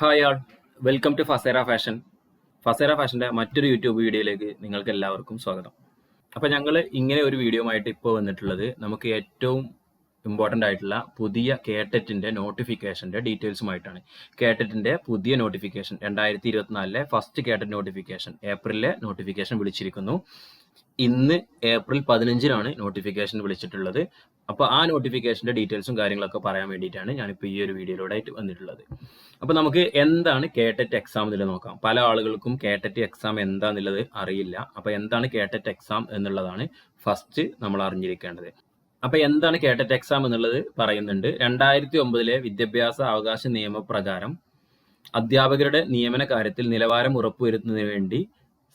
Hi all, welcome to ഫസേറ fashion. ഫസേറ ഫാഷൻ്റെ മറ്റൊരു യൂട്യൂബ് വീഡിയോയിലേക്ക് നിങ്ങൾക്ക് എല്ലാവർക്കും സ്വാഗതം. അപ്പോൾ ഞങ്ങൾ ഇങ്ങനെ ഒരു വീഡിയോ ആയിട്ട് ഇപ്പോൾ വന്നിട്ടുള്ളത് നമുക്ക് ഏറ്റവും ഇമ്പോർട്ടൻ്റ് ആയിട്ടുള്ള പുതിയ കേട്ടറ്റിൻ്റെ നോട്ടിഫിക്കേഷൻ്റെ ഡീറ്റെയിൽസുമായിട്ടാണ്. കേട്ടറ്റിൻ്റെ പുതിയ നോട്ടിഫിക്കേഷൻ 2024 ഫസ്റ്റ് കേട്ടറ്റ് നോട്ടിഫിക്കേഷൻ ഏപ്രിലിലെ നോട്ടിഫിക്കേഷൻ വിളിച്ചിരിക്കുന്നു. ഇന്ന് ഏപ്രിൽ 15 നോട്ടിഫിക്കേഷൻ വിളിച്ചിട്ടുള്ളത്. അപ്പോൾ ആ നോട്ടിഫിക്കേഷൻ്റെ ഡീറ്റെയിൽസും കാര്യങ്ങളൊക്കെ പറയാൻ വേണ്ടിയിട്ടാണ് ഞാനിപ്പോൾ ഈ ഒരു വീഡിയോയിലൂടെ ആയിട്ട് വന്നിട്ടുള്ളത്. അപ്പോൾ നമുക്ക് എന്താണ് കേട്ടറ്റ് എക്സാം എന്നുള്ളത് നോക്കാം. പല ആളുകൾക്കും കേട്ടറ്റ് എക്സാം എന്താണെന്നുള്ളത് അറിയില്ല. അപ്പോൾ എന്താണ് കേട്ടറ്റ് എക്സാം എന്നുള്ളതാണ് ഫസ്റ്റ് നമ്മൾ അറിഞ്ഞിരിക്കേണ്ടത്. അപ്പോൾ എന്താണ് കേട്ടറ്റ് എക്സാം എന്നുള്ളത് പറയുന്നുണ്ട്. 2009 വിദ്യാഭ്യാസ അവകാശ നിയമപ്രകാരം അധ്യാപകരുടെ നിയമന കാര്യത്തിൽ നിലവാരം ഉറപ്പുവരുത്തുന്നതിന് വേണ്ടി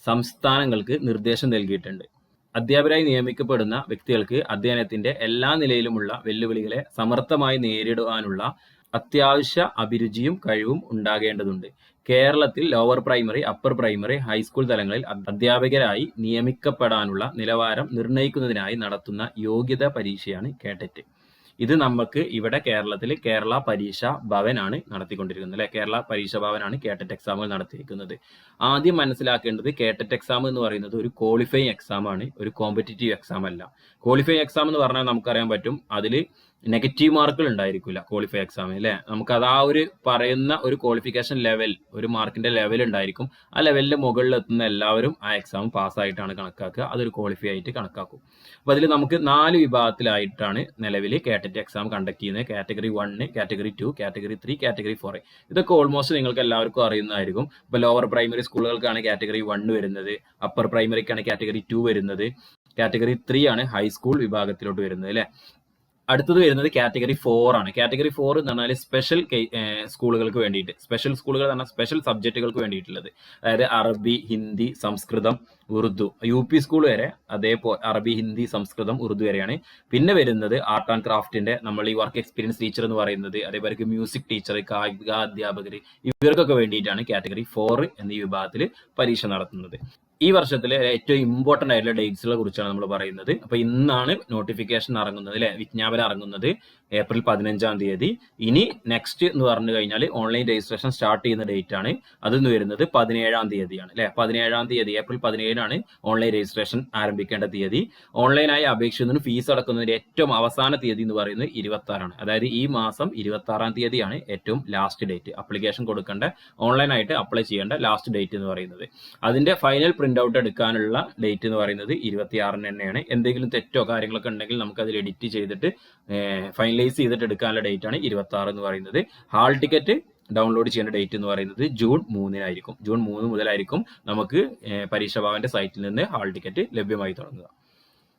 സംസ്ഥാനങ്ങൾക്ക് നിർദ്ദേശം നൽകിയിട്ടുണ്ട്. അധ്യാപകരായി നിയമിക്കപ്പെടുന്ന വ്യക്തികൾക്ക് അധ്യയനത്തിന്റെ എല്ലാ നിലയിലുമുള്ള വെല്ലുവിളികളെ സമർത്ഥമായി നേരിടുവാനുള്ള അത്യാവശ്യ അഭിരുചിയും കഴിവും ഉണ്ടാകേണ്ടതുണ്ട്. കേരളത്തിൽ lower primary, upper primary, high school തലങ്ങളിൽ അധ്യാപകരായി നിയമിക്കപ്പെടാനുള്ള നിലവാരം നിർണ്ണയിക്കുന്നതിനായി നടത്തുന്ന യോഗ്യതാ പരീക്ഷയാണ് കേട്ടറ്റ്. ഇത് നമുക്ക് ഇവിടെ കേരളത്തിൽ കേരള പരീക്ഷാ ഭവനാണ് നടത്തിക്കൊണ്ടിരിക്കുന്നത് അല്ലെ. കേരള പരീക്ഷാ ഭവനാണ് കേട്ടറ്റ് എക്സാമുകൾ നടത്തിയിരിക്കുന്നത്. ആദ്യം മനസ്സിലാക്കേണ്ടത് കേട്ടറ്റ് എക്സാം എന്ന് പറയുന്നത് ഒരു ക്വാളിഫയിങ് എക്സാം ആണ്, ഒരു കോമ്പറ്റീറ്റീവ് എക്സാം അല്ല. ക്വാളിഫയിങ് എക്സാം എന്ന് പറഞ്ഞാൽ നമുക്കറിയാൻ പറ്റും, അതിൽ നെഗറ്റീവ് മാർക്കുകൾ ഉണ്ടായിരിക്കില്ല ക്വാളിഫൈ എക്സാമിൽ അല്ലേ. നമുക്കത് ആ ഒരു പറയുന്ന ഒരു ക്വാളിഫിക്കേഷൻ ലെവൽ, ഒരു മാർക്കിന്റെ ലെവൽ ഉണ്ടായിരിക്കും. ആ ലെവലിന്റെ മുകളിൽ എത്തുന്ന എല്ലാവരും ആ എക്സാം പാസ്സായിട്ടാണ് കണക്കാക്കുക. അതൊരു ക്വാളിഫൈ ആയിട്ട് കണക്കാക്കും. അപ്പോൾ അതിൽ നമുക്ക് 4 വിഭാഗത്തിലായിട്ടാണ് നിലവിൽ കേട്ടറ്റ് എക്സാം കണ്ടക്ട് ചെയ്യുന്നത്. Category 1, category 2, category 3, category 4. ഇതൊക്കെ ഓൾമോസ്റ്റ് നിങ്ങൾക്ക് എല്ലാവർക്കും അറിയുന്നതായിരിക്കും. ഇപ്പോൾ ലോവർ പ്രൈമറി സ്കൂളുകൾക്കാണ് കാറ്റഗറി 1 വരുന്നത്, അപ്പർ പ്രൈമറിക്കാണ് കാറ്റഗറി 2 വരുന്നത്, കാറ്റഗറി 3 ആണ് ഹൈസ്കൂൾ വിഭാഗത്തിലോട്ട് വരുന്നത് അല്ലേ. അടുത്തത് വരുന്നത് കാറ്റഗറി 4 ആണ്. കാറ്റഗറി 4 എന്ന് പറഞ്ഞാൽ സ്പെഷ്യൽ സ്കൂളുകൾക്ക് വേണ്ടിയിട്ട്, സ്പെഷ്യൽ സ്കൂളുകൾ എന്ന് പറഞ്ഞാൽ സ്പെഷ്യൽ സബ്ജക്റ്റുകൾക്ക് വേണ്ടിയിട്ടുള്ളത്. അതായത് അറബി, ഹിന്ദി, സംസ്കൃതം, ഉറുദു, UP സ്കൂൾ വരെ അതേപോലെ അറബി, ഹിന്ദി, സംസ്കൃതം, ഉറുദു വരെയാണ്. പിന്നെ വരുന്നത് ആർട്ട് ആൻഡ് ക്രാഫ്റ്റിന്റെ നമ്മൾ ഈ വർക്ക് എക്സ്പീരിയൻസ് ടീച്ചർ എന്ന് പറയുന്നത്, അതേപോലെ മ്യൂസിക് ടീച്ചർ, കായിക അധ്യാപകർ, ഇവർക്കൊക്കെ വേണ്ടിയിട്ടാണ് കാറ്റഗറി 4 എന്നീ വിഭാഗത്തിൽ പരീക്ഷ നടത്തുന്നത്. ഈ വർഷത്തിലെ ഏറ്റവും ഇമ്പോർട്ടൻ്റ് ആയിട്ടുള്ള ഡേറ്റ്സുകളെ കുറിച്ചാണ് നമ്മൾ പറയുന്നത്. അപ്പോൾ ഇന്നാണ് നോട്ടിഫിക്കേഷൻ ഇറങ്ങുന്നത് അല്ലെ, വിജ്ഞാപനം ഇറങ്ങുന്നത് ഏപ്രിൽ 15 ഇനി നെക്സ്റ്റ് എന്ന് പറഞ്ഞു കഴിഞ്ഞാൽ ഓൺലൈൻ രജിസ്ട്രേഷൻ സ്റ്റാർട്ട് ചെയ്യുന്ന ഡേറ്റ് ആണ്. അതെന്ന് വരുന്നത് 17 അല്ലെ. 17 ഏപ്രിൽ 17 ഓൺലൈൻ രജിസ്ട്രേഷൻ ആരംഭിക്കേണ്ട തീയതി. ഓൺലൈനായി അപേക്ഷിക്കുന്നതിന് ഫീസ് അടക്കുന്നതിന്റെ ഏറ്റവും അവസാന തീയതി എന്ന് പറയുന്നത് 26 അതായത് ഈ മാസം 26 ഏറ്റവും ലാസ്റ്റ് ഡേറ്റ്. അപ്ലിക്കേഷൻ കൊടുക്കേണ്ട, ഓൺലൈനായിട്ട് അപ്ലൈ ചെയ്യേണ്ട ലാസ്റ്റ് ഡേറ്റ് എന്ന് പറയുന്നത്. അതിന്റെ ഫൈനൽ പ്രിന്റ് ഔട്ട് എടുക്കാനുള്ള ഡേറ്റ് എന്ന് പറയുന്നത് 26 തന്നെയാണ്. എന്തെങ്കിലും തെറ്റോ കാര്യങ്ങളൊക്കെ ഉണ്ടെങ്കിൽ നമുക്ക് അതിൽ എഡിറ്റ് ചെയ്തിട്ട് ഫൈനലൈസ് ചെയ്തിട്ട് എടുക്കാനുള്ള ഡേറ്റ് ആണ് 26 എന്ന് പറയുന്നത്. ഹാൾ ടിക്കറ്റ് ഡൗൺലോഡ് ചെയ്യേണ്ട ഡേറ്റ് എന്ന് പറയുന്നത് ജൂൺ 3 ജൂൺ 3 മുതലായിരിക്കും നമുക്ക് പരീക്ഷാ ഭവന്റെ സൈറ്റിൽ നിന്ന് ഹാൾ ടിക്കറ്റ് ലഭ്യമായി തുടങ്ങുക.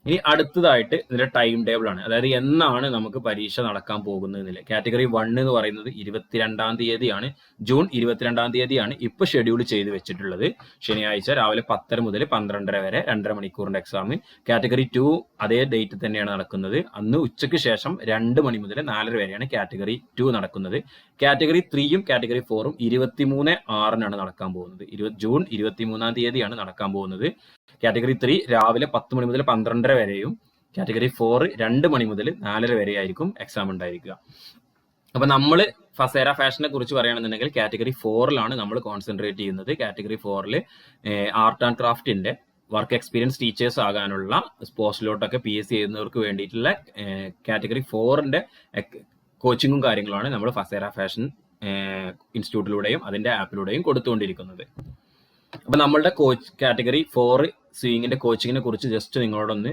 ഇനി അടുത്തതായിട്ട് ഇതിന്റെ ടൈം ടേബിൾ ആണ്. അതായത് എന്നാണ് നമുക്ക് പരീക്ഷ നടക്കാൻ പോകുന്നത്. കാറ്റഗറി 1 എന്ന് പറയുന്നത് 22 ജൂൺ 22 ഇപ്പൊ ഷെഡ്യൂൾ ചെയ്ത് വെച്ചിട്ടുള്ളത്. ശനിയാഴ്ച രാവിലെ 10 മുതൽ 12 വരെ 2.5 മണിക്കൂറിന്റെ എക്സാം. കാറ്റഗറി 2 അതേ ഡേറ്റ് തന്നെയാണ് നടക്കുന്നത്. അന്ന് ഉച്ചയ്ക്ക് ശേഷം 2 മണി മുതൽ 4 വരെയാണ് കാറ്റഗറി 2 നടക്കുന്നത്. കാറ്റഗറി 3യും കാറ്റഗറി 4ഉം 23/6 നടക്കാൻ പോകുന്നത്. ജൂൺ 23 നടക്കാൻ പോകുന്നത്. കാറ്റഗറി 3 രാവിലെ 10 മണി മുതൽ 12 വരെയും കാറ്റഗറി 4 2 മണി മുതൽ 4 വരെ ആയിരിക്കും എക്സാം ഉണ്ടായിരിക്കുക. അപ്പൊ നമ്മൾ ഫസേറ ഫാഷനെ കുറിച്ച് പറയുകയാണെന്നുണ്ടെങ്കിൽ കാറ്റഗറി 4ലാണ് നമ്മൾ കോൺസെൻട്രേറ്റ് ചെയ്യുന്നത്. കാറ്റഗറി 4ൽ ആർട്ട് ആൻഡ് ക്രാഫ്റ്റിന്റെ വർക്ക് എക്സ്പീരിയൻസ് ടീച്ചേഴ്സ് ആകാനുള്ള പോസ്റ്റിലോട്ടൊക്കെ PSC ചെയ്യുന്നവർക്ക് വേണ്ടിയിട്ടുള്ള കാറ്റഗറി 4ന്റെ കോച്ചിങ്ങും കാര്യങ്ങളുമാണ് നമ്മൾ ഫസേറ ഫാഷൻ ഇൻസ്റ്റിറ്റ്യൂട്ടിലൂടെയും അതിന്റെ ആപ്പിലൂടെയും കൊടുത്തുകൊണ്ടിരിക്കുന്നത്. അപ്പൊ നമ്മളുടെ കാറ്റഗറി 4 സ്വിങ്ങിന്റെ കോച്ചിങ്ങിനെ കുറിച്ച് ജസ്റ്റ് നിങ്ങളോടൊന്ന്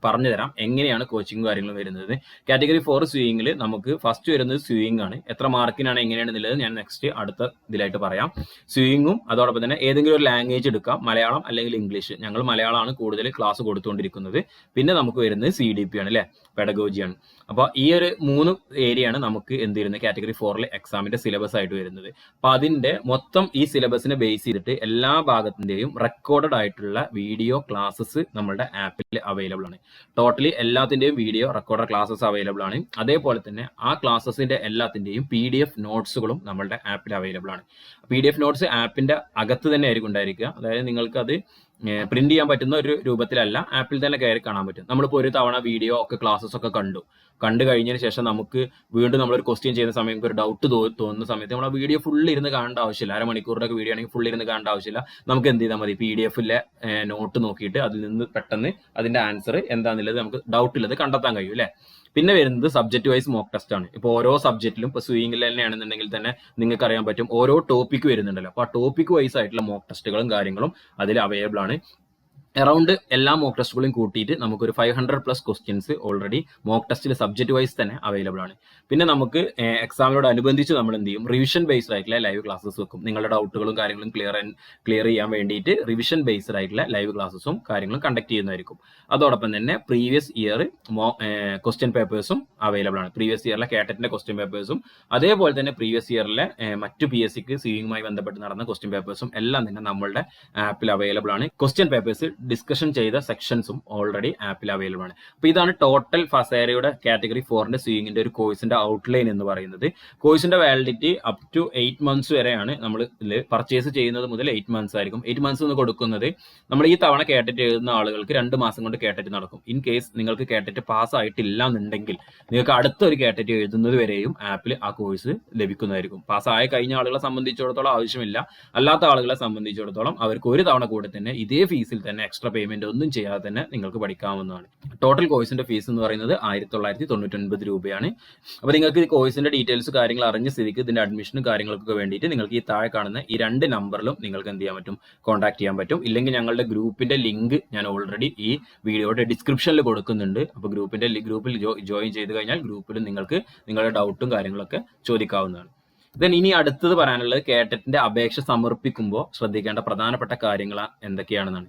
പറഞ്ഞു തരാം, എങ്ങനെയാണ് കോച്ചിങ് കാര്യങ്ങളും വരുന്നത്. കാറ്റഗറി 4 സ്വിങ്ങിൽ നമുക്ക് ഫസ്റ്റ് വരുന്നത് സ്വിങ് ആണ്. എത്ര മാർക്കിനാണ് എങ്ങനെയാണെന്നുള്ളത് ഞാൻ നെക്സ്റ്റ് അടുത്ത ഇതിലായിട്ട് പറയാം. സ്വിങ്ങും അതോടൊപ്പം തന്നെ ഏതെങ്കിലും ഒരു ലാംഗ്വേജ് എടുക്കാം, മലയാളം അല്ലെങ്കിൽ ഇംഗ്ലീഷ്. ഞങ്ങൾ മലയാളമാണ് കൂടുതൽ ക്ലാസ് കൊടുത്തുകൊണ്ടിരിക്കുന്നത്. പിന്നെ നമുക്ക് വരുന്നത് CDP ആണ് അല്ലെ, പെഡഗോജിയാണ്. അപ്പോൾ ഈ ഒരു 3 ഏരിയയാണ് നമുക്ക് എന്ത് വരുന്നത് കാറ്റഗറി 4 എക്സാമിന്റെ സിലബസ് ആയിട്ട് വരുന്നത്. അപ്പൊ അതിന്റെ മൊത്തം ഈ സിലബസിനെ ബേസ് ചെയ്തിട്ട് എല്ലാ ഭാഗത്തിന്റെയും റെക്കോർഡഡ് ആയിട്ടുള്ള വീഡിയോ ക്ലാസ്സസ് നമ്മുടെ ആപ്പിൽ അവൈലബിൾ ആണ്. ടോട്ടലി എല്ലാത്തിന്റെയും വീഡിയോ റെക്കോർഡഡ് ക്ലാസ്സസ് അവൈലബിൾ ആണ്. അതേപോലെ തന്നെ ആ ക്ലാസ്സസിന്റെ എല്ലാത്തിന്റെയും PDF നോട്ട്സുകളും നമ്മുടെ ആപ്പിൽ അവൈലബിൾ ആണ്. PDF നോട്ട്സ് ആപ്പിന്റെ അകത്ത് തന്നെ ആയിരിക്കും ഉണ്ടായിരിക്കുക. അതായത് നിങ്ങൾക്ക് അത് പ്രിന്റ് ചെയ്യാൻ പറ്റുന്ന ഒരു രൂപത്തിലല്ല, ആപ്പിൽ തന്നെ കയറി കാണാൻ പറ്റും. നമ്മളിപ്പോൾ ഒരു തവണ വീഡിയോ ഒക്കെ ക്ലാസ്സസ് ഒക്കെ കണ്ടു കഴിഞ്ഞതിന് ശേഷം നമുക്ക് വീണ്ടും നമ്മളൊരു ക്വസ്റ്റ്യൻ ചെയ്യുന്ന സമയം നമുക്ക് ഒരു ഡൗട്ട് തോന്നുന്ന സമയത്ത് നമ്മൾ ആ വീഡിയോ ഫുൾ ഇരുന്ന് കാണേണ്ട ആവശ്യമില്ല. അരമണിക്കൂറിന്റെ വീഡിയോ ആണെങ്കിൽ ഫുൾ ഇരുന്ന് കാണേണ്ട ആവശ്യമില്ല. നമുക്ക് എന്ത് ചെയ്താൽ മതി, PDF-ലെ നോട്ട് നോക്കിയിട്ട് അതിൽ നിന്ന് പെട്ടെന്ന് അതിന്റെ ആൻസർ എന്താണെന്നുള്ളത് നമുക്ക് ഡൗട്ടില്ലത് കണ്ടെത്താൻ കഴിയും അല്ലേ. പിന്നെ വരുന്നത് സബ്ജക്ട് വൈസ് മോക്ക് ടെസ്റ്റ് ആണ്. ഇപ്പോൾ ഓരോ സബ്ജക്റ്റിലും ഇപ്പോൾ സ്വിമ്മിംഗിൽ തന്നെയാണെന്നുണ്ടെങ്കിൽ തന്നെ നിങ്ങൾക്ക് അറിയാൻ പറ്റും ഓരോ ടോപ്പിക്ക് വരുന്നുണ്ടല്ലോ. അപ്പോൾ ആ ടോപ്പിക് വൈസ് ആയിട്ടുള്ള മോക്ക് ടെസ്റ്റുകളും കാര്യങ്ങളും അതിൽ അവൈലബിൾ ആണ്. അറൗണ്ട് എല്ലാ മോക്ക് ടെസ്റ്റുകളും കൂട്ടിയിട്ട് നമുക്കൊരു 500+ ക്വസ്റ്റ്യൻസ് ഓൾറെഡി മോക്ക് ടെസ്റ്റിൽ സബ്ജക്ട് വൈസ് തന്നെ അവൈലബിൾ ആണ്. പിന്നെ നമുക്ക് എക്സാമിനോട് അനുബന്ധിച്ച് നമ്മൾ എന്ത് ചെയ്യും, റിവിഷൻ ബേസ്ഡ് ആയിട്ടുള്ള ലൈവ് ക്ലാസ്സസ് വെക്കും. നിങ്ങളുടെ ഡൗട്ടുകളും കാര്യങ്ങളും ക്ലിയർ ചെയ്യാൻ വേണ്ടിയിട്ട് റിവിഷൻ ബേസ്ഡ് ആയിട്ടുള്ള ലൈവ് ക്ലാസ്സസും കാര്യങ്ങളും കണ്ടക്ട് ചെയ്യുന്നതായിരിക്കും. അതോടൊപ്പം തന്നെ പ്രീവിയസ് ഇയർ ക്വസ്റ്റ്യൻ പേപ്പേഴ്സും അവൈലബിൾ ആണ്. പ്രീവിയസ് ഇയറിലെ കാറ്ററ്റിന്റെ ക്വസ്റ്റ്യൻ പേപ്പേഴ്സും അതേപോലെ തന്നെ പ്രീവിയസ് ഇയറിലെ മറ്റു PSCക്ക് സ്വിമ്മിങ്ങുമായി ബന്ധപ്പെട്ട് നടന്ന ക്വസ്റ്റ്യൻ പേപ്പേഴ്സും എല്ലാം തന്നെ നമ്മളുടെ ആപ്പിൽ അവൈലബിൾ ആണ്. ക്വസ്റ്റ്യൻ പേപ്പേഴ്സ് ഡിസ്കഷൻ ചെയ്ത സെക്ഷൻസും ഓൾറെഡി ആപ്പിൽ അവൈലബിൾ ആണ്. അപ്പോൾ ഇതാണ് ടോട്ടൽ ഫസേരയുടെ കാറ്റഗറി 4ന്റെ സ്വിമ്മിങ്ങിന്റെ ഒരു കോഴ്സിന്റെ ഔട്ട്ലൈൻ എന്ന് പറയുന്നത്. കോഴ്സിന്റെ വാലിഡിറ്റി അപ് ടു 8 months വരെയാണ്. നമ്മൾ ഇതിൽ പർച്ചേസ് ചെയ്യുന്നത് മുതൽ 8 months ആയിരിക്കും. 8 months എന്ന് കൊടുക്കുന്നത് നമ്മൾ ഈ തവണ കാറ്ററ്റ് എഴുതുന്ന ആളുകൾക്ക് 2 മാസം കൊണ്ട് കാറ്ററ്റ് നടക്കും. ഇൻ കേസ് നിങ്ങൾക്ക് കാറ്ററ്റ് പാസ് ആയിട്ടില്ല എന്നുണ്ടെങ്കിൽ നിങ്ങൾക്ക് അടുത്തൊരു കാറ്ററ്റ് എഴുതുന്നത് വരെയും ആപ്പിൽ ആ കോഴ്സ് ലഭിക്കുന്നതായിരിക്കും. പാസ്സായി കഴിഞ്ഞ ആളുകളെ സംബന്ധിച്ചിടത്തോളം ആവശ്യമില്ല. അല്ലാത്ത ആളുകളെ സംബന്ധിച്ചിടത്തോളം അവർക്ക് ഒരു തവണ കൂടെ തന്നെ ഇതേ ഫീസിൽ തന്നെ എക്സ്ട്രാ പേയ്മെന്റ് ഒന്നും ചെയ്യാതെ തന്നെ നിങ്ങൾക്ക് പഠിക്കാവുന്നതാണ്. ടോട്ടൽ കോഴ്സിന്റെ ഫീസ് എന്ന് പറയുന്നത് 1999 രൂപയാണ്. അപ്പോൾ നിങ്ങൾക്ക് ഈ കോഴ്സിന്റെ ഡീറ്റെയിൽസ് കാര്യങ്ങൾ അറിഞ്ഞ സ്ഥിതിക്ക് ഇതിന്റെ അഡ്മിഷനും കാര്യങ്ങൾക്കൊക്കെ വേണ്ടിയിട്ട് നിങ്ങൾക്ക് ഈ താഴെ കാണുന്ന ഈ 2 നമ്പറിലും നിങ്ങൾക്ക് എന്ത് ചെയ്യാൻ പറ്റും, കോൺടാക്ട് ചെയ്യാൻ പറ്റും. ഇല്ലെങ്കിൽ ഞങ്ങളുടെ ഗ്രൂപ്പിന്റെ ലിങ്ക് ഞാൻ ഓൾറെഡി ഈ വീഡിയോയുടെ ഡിസ്ക്രിപ്ഷനിൽ കൊടുക്കുന്നുണ്ട്. അപ്പോൾ ഗ്രൂപ്പിൽ ജോയിൻ ചെയ്ത് കഴിഞ്ഞാൽ ഗ്രൂപ്പിൽ നിങ്ങൾക്ക് നിങ്ങളുടെ ഡൗട്ടും കാര്യങ്ങളൊക്കെ ചോദിക്കാവുന്നതാണ്. ദെൻ ഇനി അടുത്തത് പറയാനുള്ളത് കാറ്ററ്റിന്റെ അപേക്ഷ സമർപ്പിക്കുമ്പോൾ ശ്രദ്ധിക്കേണ്ട പ്രധാനപ്പെട്ട കാര്യങ്ങൾ എന്തൊക്കെയാണെന്നാണ്.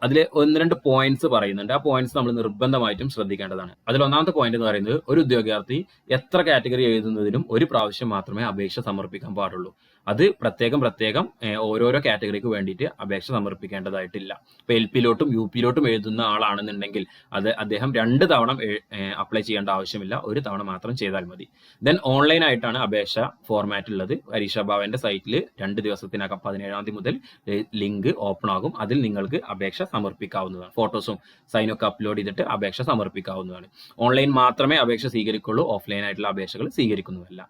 അതിൽ 1-2 പോയിന്റ്സ് പറയുന്നുണ്ട്. ആ പോയിന്റ്സ് നമ്മൾ നിർബന്ധമായിട്ടും ശ്രദ്ധിക്കേണ്ടതാണ്. അതിൽ ഒന്നാമത്തെ പോയിന്റ് എന്ന് പറയുന്നത്, ഒരു ഉദ്യോഗാർത്ഥി എത്ര കാറ്റഗറി എഴുതുന്നതിനും ഒരു പ്രാവശ്യം മാത്രമേ അപേക്ഷ സമർപ്പിക്കാൻ പാടുള്ളൂ. അത് പ്രത്യേകം ഓരോരോ കാറ്റഗറിക്ക് വേണ്ടിയിട്ട് അപേക്ഷ സമർപ്പിക്കേണ്ടതായിട്ടില്ല. ഇപ്പോൾ LP-ലോട്ടും UP-ലോട്ടും എഴുതുന്ന ആളാണെന്നുണ്ടെങ്കിൽ അദ്ദേഹം 2 തവണ അപ്ലൈ ചെയ്യേണ്ട ആവശ്യമില്ല, ഒരു തവണ മാത്രം ചെയ്താൽ മതി. ദെൻ ഓൺലൈൻ ആയിട്ടാണ് അപേക്ഷ ഫോർമാറ്റ് ഉള്ളത്. പരീക്ഷാ ഭവന്റെ സൈറ്റിൽ 2 ദിവസത്തിനകം 17-ാം തീയതി മുതൽ ലിങ്ക് ഓപ്പൺ ആകും. അതിൽ നിങ്ങൾക്ക് അപേക്ഷ സമർപ്പിക്കാവുന്നതാണ്. ഫോട്ടോസും സൈനൊക്കെ അപ്ലോഡ് ചെയ്തിട്ട് അപേക്ഷ സമർപ്പിക്കാവുന്നതാണ്. ഓൺലൈൻ മാത്രമേ അപേക്ഷ സ്വീകരിക്കുള്ളൂ, ഓഫ്ലൈൻ ആയിട്ടുള്ള അപേക്ഷകൾ സ്വീകരിക്കുന്നതല്ല.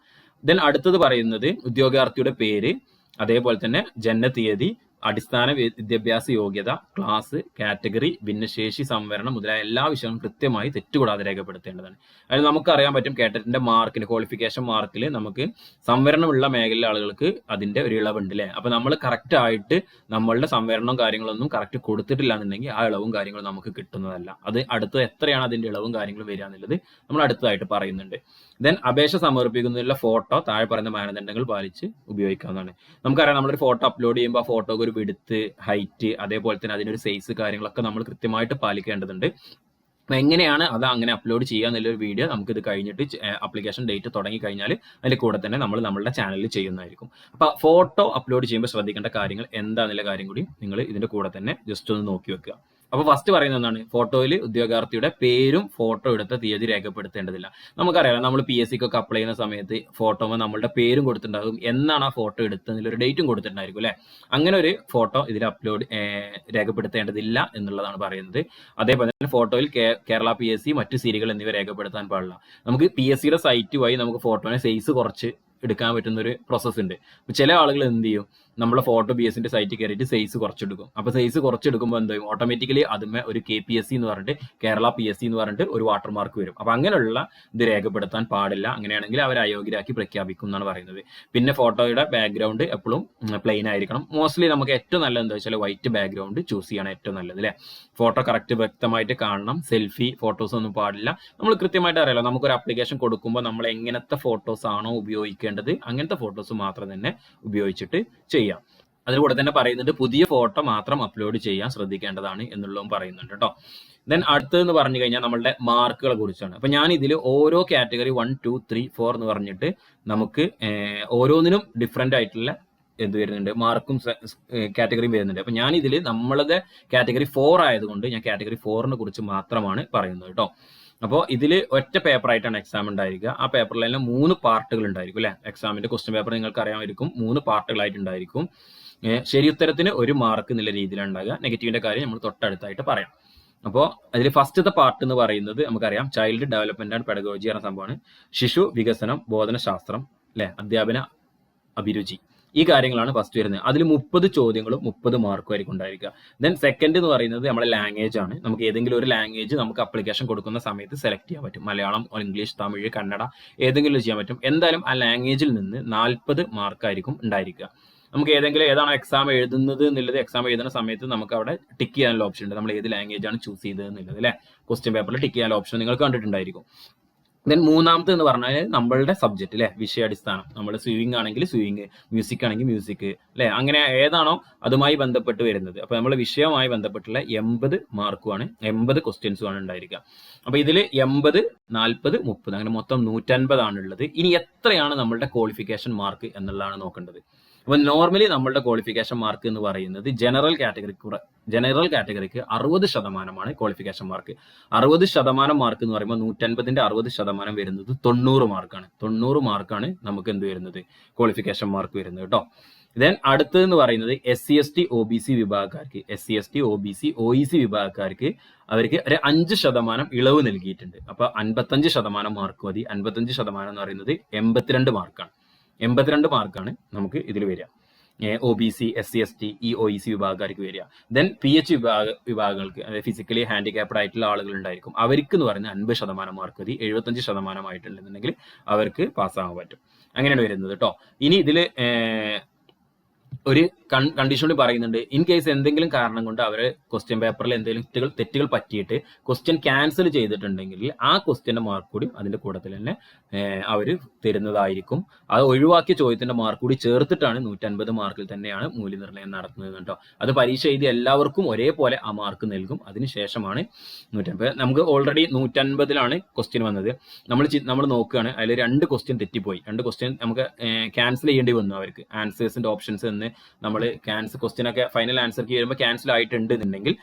ദെൻ അടുത്തത് പറയുന്നത് ഉദ്യോഗാർത്ഥിയുടെ പേര്, അതേപോലെ തന്നെ ജനന തീയതി, അടിസ്ഥാന വിദ്യാഭ്യാസ യോഗ്യത, ക്ലാസ്, കാറ്റഗറി, ഭിന്നശേഷി സംവരണം മുതലായ എല്ലാ വിഷയങ്ങളും കൃത്യമായി തെറ്റുകൂടാതെ രേഖപ്പെടുത്തേണ്ടതാണ്. അതായത് നമുക്കറിയാൻ പറ്റും കാറ്ററ്റിന്റെ മാർക്കിന്, ക്വാളിഫിക്കേഷൻ മാർക്കിൽ നമുക്ക് സംവരണമുള്ള മേഖലയിലെ ആളുകൾക്ക് അതിന്റെ ഒരു ഇളവുണ്ട് അല്ലേ. അപ്പൊ നമ്മൾ കറക്റ്റ് ആയിട്ട് നമ്മളുടെ സംവരണവും കാര്യങ്ങളൊന്നും കറക്റ്റ് കൊടുത്തിട്ടില്ല എന്നുണ്ടെങ്കിൽ ആ ഇളവും കാര്യങ്ങളും നമുക്ക് കിട്ടുന്നതല്ല. അത് അടുത്ത് എത്രയാണ് അതിന്റെ ഇളവും കാര്യങ്ങളും വരിക എന്നുള്ളത് നമ്മൾ അടുത്തതായിട്ട് പറയുന്നുണ്ട്. ദെൻ അപേക്ഷ സമർപ്പിക്കുന്നതിനുള്ള ഫോട്ടോ താഴെ പറയുന്ന മാനദണ്ഡങ്ങൾ പാലിച്ച് ഉപയോഗിക്കാവുന്നതാണ്. നമുക്കറിയാം നമ്മളൊരു ഫോട്ടോ അപ്ലോഡ് ചെയ്യുമ്പോൾ ആ ഫോട്ടോക്ക് ഒരു വിഡ്ത്ത്, ഹൈറ്റ്, അതേപോലെ തന്നെ അതിനൊരു സൈസ് കാര്യങ്ങളൊക്കെ നമ്മൾ കൃത്യമായിട്ട് പാലിക്കേണ്ടതുണ്ട്. അപ്പോൾ എങ്ങനെയാണ് അത് അങ്ങനെ അപ്ലോഡ് ചെയ്യുക എന്നുള്ളൊരു വീഡിയോ നമുക്കിത് കഴിഞ്ഞിട്ട് ആപ്ലിക്കേഷൻ ഡേറ്റ് തുടങ്ങി കഴിഞ്ഞാൽ അതിൻ്റെ കൂടെ തന്നെ നമ്മൾ നമ്മളുടെ ചാനലിൽ ചെയ്യുന്നതായിരിക്കും. അപ്പോൾ ഫോട്ടോ അപ്ലോഡ് ചെയ്യുമ്പോൾ ശ്രദ്ധിക്കേണ്ട കാര്യങ്ങൾ എന്താണെന്നുള്ള കാര്യം കൂടി നിങ്ങൾ ഇതിൻ്റെ കൂടെ തന്നെ ജസ്റ്റ് ഒന്ന് നോക്കി വെക്കുക. അപ്പോൾ ഫസ്റ്റ് പറയുന്നത് എന്താണ്, ഫോട്ടോയിൽ ഉദ്യോഗാർത്ഥിയുടെ പേരും ഫോട്ടോ എടുത്ത തീയതി രേഖപ്പെടുത്തേണ്ടതില്ല. നമുക്കറിയാം നമ്മൾ PSCക്കൊക്കെ അപ്ലൈ ചെയ്യുന്ന സമയത്ത് ഫോട്ടോമ നമ്മളുടെ പേരും കൊടുത്തിട്ടുണ്ടാകും, എന്നാണ് ആ ഫോട്ടോ എടുത്തതിലൊരു ഡേറ്റും കൊടുത്തിട്ടുണ്ടായിരിക്കും അല്ലേ. അങ്ങനെ ഒരു ഫോട്ടോ ഇതിൽ രേഖപ്പെടുത്തേണ്ടതില്ല എന്നുള്ളതാണ് പറയുന്നത്. അതേപോലെ തന്നെ ഫോട്ടോയിൽ കേരള PSC, മറ്റു സീരിയൽ എന്നിവ രേഖപ്പെടുത്താൻ പാടില്ല. നമുക്ക് PSCയുടെ സൈറ്റ് വഴി നമുക്ക് ഫോട്ടോനെ സൈസ് കുറച്ച് എടുക്കാൻ പറ്റുന്ന ഒരു പ്രോസസ്സ് ഉണ്ട്. അപ്പോൾ ചില ആളുകൾ എന്ത് ചെയ്യും, നമ്മളെ ഫോട്ടോ PSCന്റെ സൈറ്റിൽ കയറിയിട്ട് സൈസ് കുറച്ചെടുക്കും. അപ്പോൾ സൈസ് കുറച്ചെടുക്കുമ്പോൾ എന്ത് ചെയ്യും, ഓട്ടോമാറ്റിക്കലി അതുമേ ഒരു KPSC എന്ന് പറഞ്ഞിട്ട് കേരള PSC എന്ന് പറഞ്ഞിട്ട് ഒരു വാട്ടർമാർക്ക് വരും. അപ്പോൾ അങ്ങനെയുള്ള ഇത് രേഖപ്പെടുത്താൻ പാടില്ല. അങ്ങനെയാണെങ്കിൽ അവർ അയോഗ്യരാക്കി പ്രഖ്യാപിക്കും എന്നാണ് പറയുന്നത്. പിന്നെ ഫോട്ടോയുടെ ബാക്ക്ഗ്രൗണ്ട് എപ്പോഴും പ്ലെയിൻ ആയിരിക്കണം. മോസ്റ്റ്ലി നമുക്ക് ഏറ്റവും നല്ലത് എന്താ വെച്ചാൽ വൈറ്റ് ബാക്ക്ഗ്രൗണ്ട് ചൂസ് ചെയ്യണം ഏറ്റവും നല്ലത് അല്ലേ. ഫോട്ടോ കറക്റ്റ് വ്യക്തമായിട്ട് കാണണം. സെൽഫി ഫോട്ടോസ് ഒന്നും പാടില്ല. നമ്മൾ കൃത്യമായിട്ട് അറിയാലോ, നമുക്കൊരു ആപ്ലിക്കേഷൻ കൊടുക്കുമ്പോൾ നമ്മൾ എങ്ങനത്തെ ഫോട്ടോസ് ആണോ ഉപയോഗിക്കേണ്ടത് അങ്ങനത്തെ ഫോട്ടോസ് മാത്രം തന്നെ ഉപയോഗിച്ചിട്ട് ചെയ്യാം. അതിലൂടെ തന്നെ പറയുന്നുണ്ട് പുതിയ ഫോട്ടോ മാത്രം അപ്ലോഡ് ചെയ്യാൻ ശ്രദ്ധിക്കേണ്ടതാണ് എന്നുള്ളതും പറയുന്നുണ്ട് കേട്ടോ. ദെൻ അടുത്തതെന്ന് പറഞ്ഞു കഴിഞ്ഞാൽ നമ്മളുടെ മാർക്കുകളെ കുറിച്ചാണ്. അപ്പൊ ഞാൻ ഇതിൽ ഓരോ കാറ്റഗറി 1, 2, 3, 4 എന്ന് പറഞ്ഞിട്ട് നമുക്ക് ഓരോന്നിനും ഡിഫറെന്റ് ആയിട്ടുള്ള എന്ത് വരുന്നുണ്ട്, മാർക്കും കാറ്റഗറിയും വരുന്നുണ്ട്. അപ്പൊ ഞാൻ ഇതിൽ നമ്മളത് കാറ്റഗറി 4 ആയതുകൊണ്ട് ഞാൻ കാറ്റഗറി 4നെ കുറിച്ച് മാത്രമാണ് പറയുന്നത് കേട്ടോ. അപ്പോൾ ഇതിൽ ഒറ്റ പേപ്പറായിട്ടാണ് എക്സാം ഉണ്ടായിരിക്കുക. ആ പേപ്പറിൽ തന്നെ 3 പാർട്ടുകൾ ഉണ്ടായിരിക്കും അല്ലേ. എക്സാമിന്റെ ക്വസ്റ്റ്യൻ പേപ്പർ നിങ്ങൾക്ക് അറിയാമായിരിക്കും 3 പാർട്ടുകളായിട്ടുണ്ടായിരിക്കും. ശരി ഉത്തരത്തിന് 1 മാർക്ക് എന്നുള്ള രീതിയിലാണ് ഉണ്ടാകുക. നെഗറ്റീവിന്റെ കാര്യം നമ്മൾ തൊട്ടടുത്തായിട്ട് പറയാം. അപ്പോൾ അതിൽ ഫസ്റ്റത്തെ പാർട്ട് എന്ന് പറയുന്നത് നമുക്കറിയാം ചൈൽഡ് ഡെവലപ്മെന്റ് ആൻഡ് പെഡഗോജി എന്ന സംഭവമാണ്. ശിശു വികസനം, ബോധനശാസ്ത്രം അല്ലെ, അധ്യാപന അഭിരുചി, ഈ കാര്യങ്ങളാണ് ഫസ്റ്റ് വരുന്നത്. അതിൽ 30 ചോദ്യങ്ങളും 30 മാർക്കും ആയിരിക്കും ഉണ്ടായിരിക്കുക. ദെൻ സെക്കൻഡ് എന്ന് പറയുന്നത് നമ്മുടെ ലാംഗ്വേജ് ആണ്. നമുക്ക് ഏതെങ്കിലും ഒരു ലാംഗ്വേജ് നമുക്ക് അപ്ലിക്കേഷൻ കൊടുക്കുന്ന സമയത്ത് സെലക്ട് ചെയ്യാൻ പറ്റും. മലയാളം, ഇംഗ്ലീഷ്, തമിഴ്, കന്നഡ ഏതെങ്കിലും ചെയ്യാൻ പറ്റും. എന്തായാലും ആ ലാംഗ്വേജിൽ നിന്ന് 40 മാർക്കായിരിക്കും ഉണ്ടായിരിക്കുക. നമുക്ക് ഏതാണോ എക്സാം എഴുതുന്നത് എന്നുള്ളത് എക്സാം എഴുതുന്ന സമയത്ത് നമുക്ക് അവിടെ ടിക്ക് ചെയ്യാനുള്ള ഓപ്ഷൻ ഉണ്ട്. നമ്മൾ ഏത് ലാംഗ്വേജ് ആണ് ചൂസ് ചെയ്തത് എന്നുള്ളത് അല്ലെ. ക്വസ്റ്റ്യൻ പേപ്പറിൽ ടിക്ക് ചെയ്യാനുള്ള ഓപ്ഷൻ നിങ്ങൾ കണ്ടിട്ടുണ്ടായിരിക്കും. ദെൻ മൂന്നാമത്തെ എന്ന് പറഞ്ഞാൽ നമ്മളുടെ സബ്ജക്റ്റ് അല്ലെ, വിഷയാടിസ്ഥാനം. നമ്മൾ സ്വിമ്മിങ് ആണെങ്കിൽ സ്വിമ്മിങ്, മ്യൂസിക് ആണെങ്കിൽ മ്യൂസിക് അല്ലെ, അങ്ങനെ ഏതാണോ അതുമായി ബന്ധപ്പെട്ട് വരുന്നത്. അപ്പൊ നമ്മൾ വിഷയവുമായി ബന്ധപ്പെട്ടുള്ള 80 മാർക്കുമാണ്, 80 ക്വസ്റ്റ്യൻസും ആണ് ഉണ്ടായിരിക്കുക. അപ്പൊ ഇതിൽ 80, 40, 30 അങ്ങനെ മൊത്തം 150 ആണുള്ളത്. ഇനി എത്രയാണ് നമ്മളുടെ ക്വാളിഫിക്കേഷൻ മാർക്ക് എന്നുള്ളതാണ് നോക്കേണ്ടത്. അപ്പൊ നോർമലി നമ്മളുടെ ക്വാളിഫിക്കേഷൻ മാർക്ക് എന്ന് പറയുന്നത് ജനറൽ കാറ്റഗറിക്ക് 60% ക്വാളിഫിക്കേഷൻ മാർക്ക്. 60% മാർക്ക് എന്ന് പറയുമ്പോൾ 150ന്റെ 60% വരുന്നത് 90 മാർക്കാണ്. 90 മാർക്കാണ് നമുക്ക് എന്ത് വരുന്നത്, ക്വാളിഫിക്കേഷൻ മാർക്ക് വരുന്നത് കേട്ടോ. ദെൻ അടുത്തതെന്ന് പറയുന്നത് SC/ST OBC വിഭാഗക്കാർക്ക്, SC/ST OBC OEC വിഭാഗക്കാർക്ക് അവർക്ക് ഒരു 5% ഇളവ് നൽകിയിട്ടുണ്ട്. അപ്പൊ 55% മാർക്ക് മതി. 55% എന്ന് പറയുന്നത് 82 മാർക്കാണ്. 82 മാർക്കാണ് നമുക്ക് ഇതിൽ വരിക. OBC, SC/ST, OEC വിഭാഗക്കാർക്ക് വരിക. ദെൻ PH വിഭാഗങ്ങൾക്ക്, അതായത് ഫിസിക്കലി ഹാൻഡിക്യാപ്ഡ് ആയിട്ടുള്ള ആളുകൾ ഉണ്ടായിരിക്കും, അവർക്ക് എന്ന് പറയുന്നത് 50% മാർക്ക് മതി. 75% ആയിട്ടുണ്ടെന്നുണ്ടെങ്കിൽ അവർക്ക് പാസ്സാകാൻ പറ്റും. അങ്ങനെയാണ് വരുന്നത് കേട്ടോ. ഇനി ഇതിൽ ഒരു കണ്ടീഷൻ കൂടി പറയുന്നുണ്ട്. ഇൻ കേസ് എന്തെങ്കിലും കാരണം കൊണ്ട് അവർ ക്വസ്റ്റ്യൻ പേപ്പറിൽ എന്തെങ്കിലും തെറ്റുകൾ പറ്റിയിട്ട് ക്വസ്റ്റ്യൻ ക്യാൻസൽ ചെയ്തിട്ടുണ്ടെങ്കിൽ ആ ക്വസ്റ്റ്യന്റെ മാർക്ക് കൂടി അതിന്റെ കൂട്ടത്തിൽ തന്നെ അവർ തരുന്നതായിരിക്കും. അത് ഒഴിവാക്കിയ ചോദ്യത്തിന്റെ മാർക്ക് കൂടി ചേർത്തിട്ടാണ് 150 മാർക്കിൽ തന്നെയാണ് മൂല്യനിർണ്ണയം നടത്തുന്നത് കേട്ടോ. അത് പരീക്ഷ എഴുതി എല്ലാവർക്കും ഒരേപോലെ ആ മാർക്ക് നൽകും. അതിനുശേഷമാണ് 150. നമുക്ക് ഓൾറെഡി 150ലാണ് ക്വസ്റ്റ്യൻ വന്നത്. നമ്മൾ നോക്കുകയാണ്, അതിൽ 2 ക്വസ്റ്റ്യൻ തെറ്റിപ്പോയി. 2 ക്വസ്റ്റ്യൻ നമുക്ക് ക്യാൻസൽ ചെയ്യേണ്ടി വന്നു. അവർക്ക് ആൻസേഴ്സിന്റെ ഓപ്ഷൻസ് എന്ന് നമ്മൾ ക്യാൻസൽ ക്വസ്റ്റ്യൻ ഒക്കെ ഫൈനൽ ആൻസർക്ക് വരുമ്പോൾ ക്യാൻസൽ ആയിട്ടുണ്ടെന്നുണ്ടെങ്കിൽ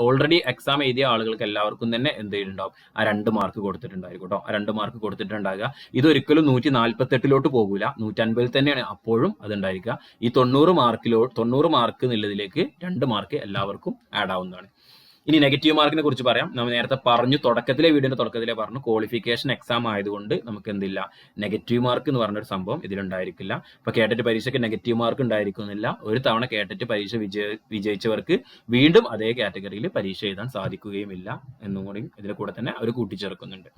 ഓൾറെഡി എക്സാം എഴുതിയ ആളുകൾക്ക് എല്ലാവർക്കും തന്നെ എന്ത് ചെയ്തിട്ടുണ്ടാവും, ആ 2 മാർക്ക് കൊടുത്തിട്ടുണ്ടായിരിക്കും കേട്ടോ. ആ 2 മാർക്ക് കൊടുത്തിട്ടുണ്ടാകുക. ഇതൊരിക്കലും 148 പോകൂല, 150 തന്നെയാണ് അപ്പോഴും അത് ഉണ്ടായിരിക്കുക. ഈ 90 മാർക്ക് എന്നുള്ളതിലേക്ക് 2 മാർക്ക് എല്ലാവർക്കും ആഡ് ആവുന്നതാണ്. ഇനി നെഗറ്റീവ് മാർക്കിനെ കുറിച്ച് പറയാം. നമ്മൾ നേരത്തെ പറഞ്ഞു, വീഡിയോന്റെ തുടക്കത്തിലെ പറഞ്ഞു, ക്വാളിഫിക്കേഷൻ എക്സാം ആയതുകൊണ്ട് നമുക്ക് എന്തില്ല, നെഗറ്റീവ് മാർക്ക് എന്ന് പറഞ്ഞൊരു സംഭവം ഇതിലുണ്ടായിരിക്കില്ല. ഇപ്പൊ കേട്ടറ്റ് പരീക്ഷയ്ക്ക് നെഗറ്റീവ് മാർക്ക് ഉണ്ടായിരിക്കുന്നില്ല. ഒരു തവണ കേട്ടറ്റ് പരീക്ഷ വിജയിച്ചവർക്ക് വീണ്ടും അതേ കാറ്റഗറിയിൽ പരീക്ഷ എഴുതാൻ സാധിക്കുകയുമില്ല എന്നും കൂടി ഇതിൽ കൂടെ തന്നെ അവർ കൂട്ടിച്ചേർക്കുന്നുണ്ട്.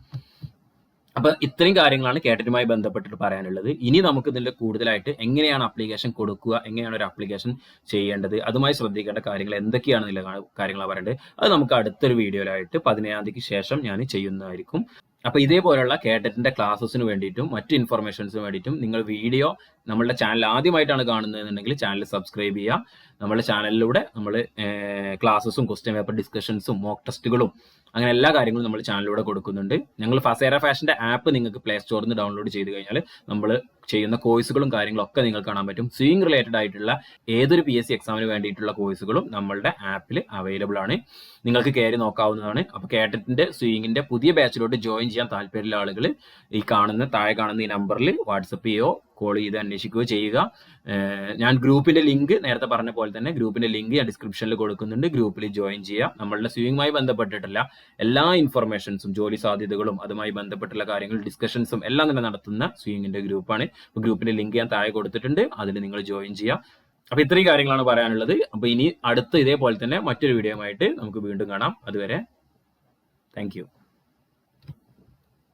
അപ്പൊ ഇത്രയും കാര്യങ്ങളാണ് കേട്ടറ്റുമായി ബന്ധപ്പെട്ടിട്ട് പറയാനുള്ളത്. ഇനി നമുക്ക് ഇതിന്റെ കൂടുതലായിട്ട് എങ്ങനെയാണ് ആപ്ലിക്കേഷൻ കൊടുക്കുക, എങ്ങനെയാണ് ഒരു ആപ്ലിക്കേഷൻ ചെയ്യേണ്ടത്, അതുമായി ശ്രദ്ധിക്കേണ്ട കാര്യങ്ങൾ എന്തൊക്കെയാണെന്നുള്ള കാര്യങ്ങളാണ് പറയേണ്ടത്. അത് നമുക്ക് അടുത്തൊരു വീഡിയോയിലായിട്ട് 17-ാം തീയതിക്ക് ശേഷം ഞാൻ ചെയ്യുന്നതായിരിക്കും. അപ്പൊ ഇതേപോലെയുള്ള കേട്ടറ്റിന്റെ ക്ലാസ്സസിന് വേണ്ടിയിട്ടും മറ്റു ഇൻഫർമേഷൻസിന് വേണ്ടിയിട്ടും നിങ്ങൾ വീഡിയോ നമ്മളുടെ ചാനൽ ആദ്യമായിട്ടാണ് കാണുന്നതെന്നുണ്ടെങ്കിൽ ചാനൽ സബ്സ്ക്രൈബ് ചെയ്യുക. നമ്മുടെ ചാനലിലൂടെ നമ്മൾ ക്ലാസ്സസും ക്വസ്റ്റ്യൻ പേപ്പർ ഡിസ്കഷൻസും മോക്ക് ടെസ്റ്റുകളും അങ്ങനെ എല്ലാ കാര്യങ്ങളും നമ്മൾ ചാനലിലൂടെ കൊടുക്കുന്നുണ്ട്. ഞങ്ങൾ ഫസേറ ഫാഷന്റെ ആപ്പ് നിങ്ങൾക്ക് പ്ലേ സ്റ്റോറിൽ നിന്ന് ഡൗൺലോഡ് ചെയ്ത് കഴിഞ്ഞാൽ നമ്മൾ ചെയ്യുന്ന കോഴ്സുകളും കാര്യങ്ങളും ഒക്കെ നിങ്ങൾക്ക് കാണാൻ പറ്റും. സ്വിംഗ് റിലേറ്റഡ് ആയിട്ടുള്ള ഏതൊരു PSC എക്സാമിന് വേണ്ടിയിട്ടുള്ള കോഴ്സുകളും നമ്മളുടെ ആപ്പിൽ അവൈലബിൾ ആണ്, നിങ്ങൾക്ക് കയറി നോക്കാവുന്നതാണ്. അപ്പോൾ കേട്ടറ്റിന്റെ സ്വിംഗിന്റെ പുതിയ ബാച്ചിലോട്ട് ജോയിൻ ചെയ്യാൻ താല്പര്യമുള്ള ആളുകൾ താഴെ കാണുന്ന ഈ നമ്പറിൽ വാട്സപ്പ് ചെയ്യോ കോൾ ചെയ്ത് അന്വേഷിക്കുകയോ ചെയ്യുക. ഞാൻ ഗ്രൂപ്പിന്റെ ലിങ്ക് നേരത്തെ പറഞ്ഞ പോലെ തന്നെ ഗ്രൂപ്പിന്റെ ലിങ്ക് ഞാൻ ഡിസ്ക്രിപ്ഷനിൽ കൊടുക്കുന്നുണ്ട്. ഗ്രൂപ്പിൽ ജോയിൻ ചെയ്യുക. നമ്മളുടെ സ്വിംഗുമായി ബന്ധപ്പെട്ടിട്ടുള്ള എല്ലാ ഇൻഫർമേഷൻസും ജോലി സാധ്യതകളും അതുമായി ബന്ധപ്പെട്ടുള്ള കാര്യങ്ങൾ ഡിസ്കഷൻസും എല്ലാം തന്നെ നടത്തുന്ന സ്വിംഗിന്റെ ഗ്രൂപ്പാണ്. ഗ്രൂപ്പിന്റെ ലിങ്ക് ഞാൻ താഴെ കൊടുത്തിട്ടുണ്ട്, അതിൽ നിങ്ങൾ ജോയിൻ ചെയ്യുക. അപ്പൊ ഇത്രയും കാര്യങ്ങളാണ് പറയാനുള്ളത്. അപ്പൊ ഇനി അടുത്ത ഇതേപോലെ തന്നെ മറ്റൊരു വീഡിയോ ആയിട്ട് നമുക്ക് വീണ്ടും കാണാം. അതുവരെ താങ്ക് യു.